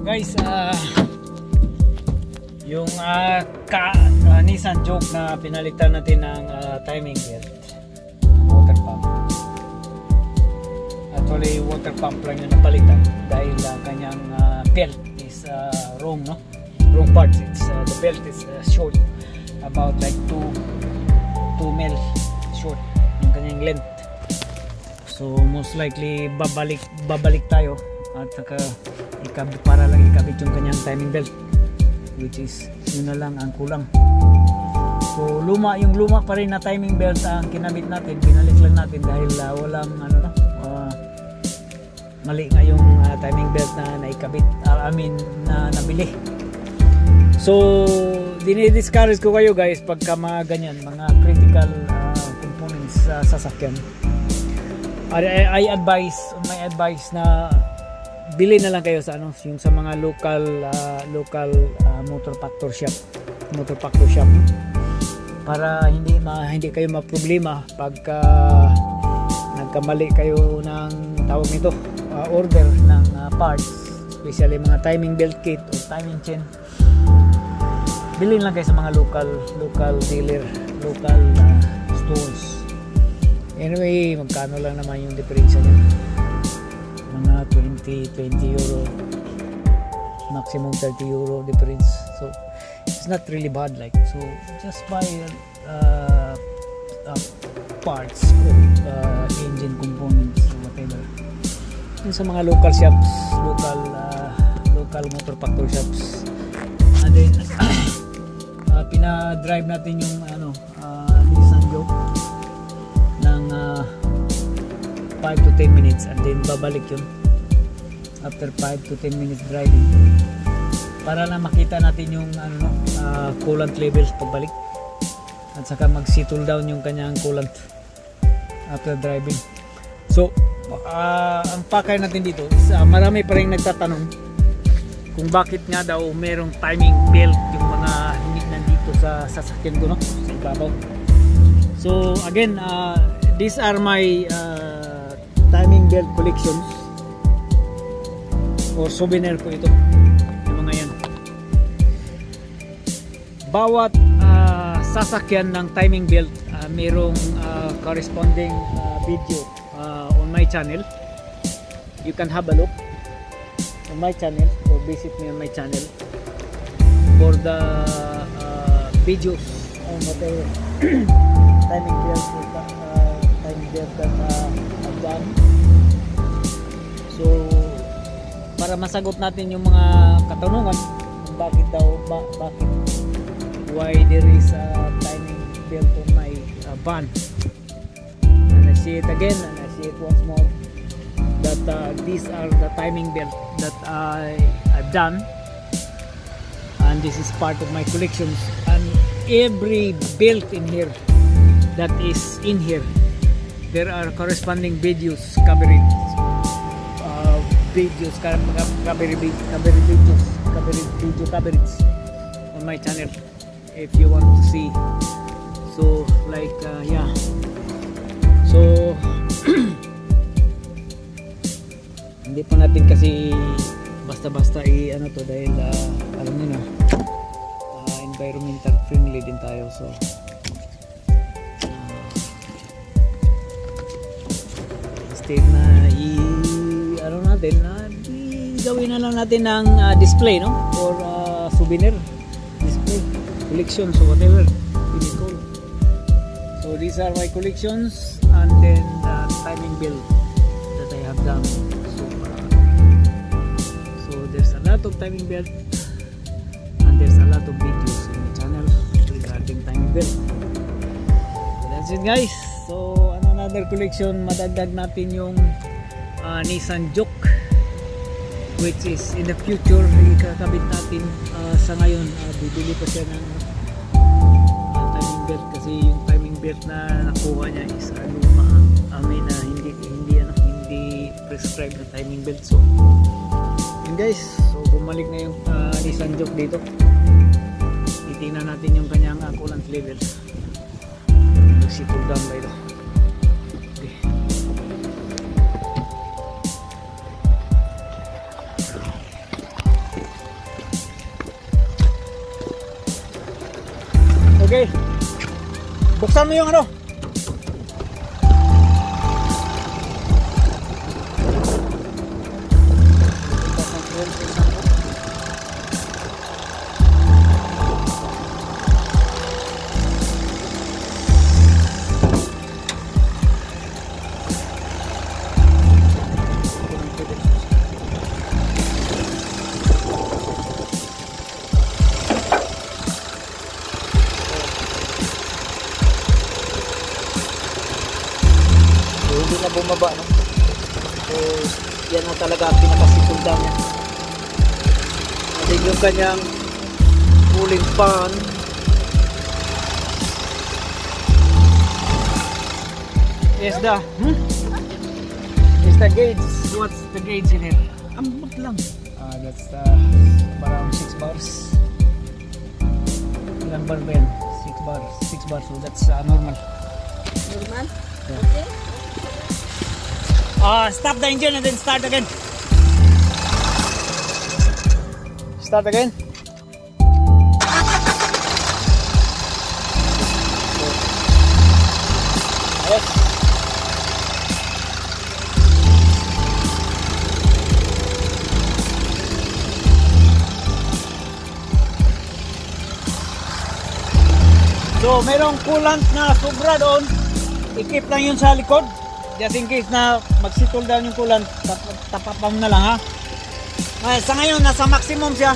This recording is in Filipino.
Guys, yung Nissan Juke na pinalitan natin ng timing belt, water pump. Actually, water pump lang yung napalitan dahil kanyang belt is wrong, no? Wrong parts. It's the belt is short, about like 2 mil short yung kanyang length. So most likely babalik tayo at saka para lang ikabit yung kanyang timing belt, which is yun na lang ang kulang. So yung luma pa rin na timing belt ang kinabit natin, binalik lang natin dahil walang mali nga yung timing belt na naikabit, na nabili. So dinidiscourage ko kayo guys pagka mga ganyan, mga critical components sa sasakyan. I advise, my advice na bili na lang kayo sa yung sa mga local motor factory shop, para hindi kayo maproblema pagka nagkamali kayo ng tawag nito, order ng parts, especially mga timing belt kit o timing chain. Bilhin lang kayo sa mga local dealer, local stores. Anyway, magkano lang naman yung diferensya niya, mga 20 euro, maximum 30 euro difference. So it's not really bad, like, so just buy parts or engine components or whatever yung sa mga local shops, local motor factory shops. And then pina-drive natin yung Nissan Juke ng 5 to 10 minutes, and then babalik yun after 5 to 10 minutes driving para na makita natin yung coolant levels pagbalik, at saka mag-settle down yung kanyang coolant after driving. So ang pakay natin dito is marami pa rin nagtatanong kung bakit nga daw merong timing belt yung mga hindi nandito sa sasakyan ko, no? Sa ibabaw. So again, these are my timing belt collections or souvenir ko ito, yung mga yan. Bawat sasakyan ng timing belt mayroong corresponding video on my channel. You can have a look on my channel or visit me on my channel for the videos on whatever timing belt that I've done. So para masagot natin yung mga katanungan kung bakit why there is a timing belt on my van, and I see it again and I see it once more that these are the timing belt that I've done, and this is part of my collections. And every belt in here that is in here, there are corresponding videos covering video coverage on my channel if you want to see. So like yeah, so hindi pa natin kasi basta-basta to dahil alam niyo na environmental friendly din tayo. So instead na gawin na lang natin ng display, no? Or souvenir display collections or whatever you call. So these are my collections, and then the timing belt that I have done. So there's a lot of timing belt and there's a lot of videos in the channel regarding timing belt. So that's it guys. So another collection, madagdag natin yung Nissan Juke, which is in the future ikakabit natin. Sa ngayon bibili pa siya ng timing belt kasi yung timing belt na nakuha niya is luma, hindi prescribed na timing belt. So yun guys, so bumalik na yung Nissan Juke dito. Titingnan natin yung kanyang coolant level. Nag-settle down ba ito? Okay. Okay. Buksan mo yung ano. Hindi na bumaba, no? So yan na talaga ang pinaka-settle down niya. At yung kanyang cooling fan. Is the gauge. What's the gauge in here? Ambot lang. That's around 6 bars. Ilang bar ba yan? 6 bars. 6 bars. So that's normal. Normal? Yeah. Okay. Stop the engine and then start again. Start again. Yes. So, merong coolant na sobra doon. I-keep lang yun sa likod. Just in case na mag-settle down yung coolant, tapapam na lang ha. Sa ngayon, nasa maximum siya.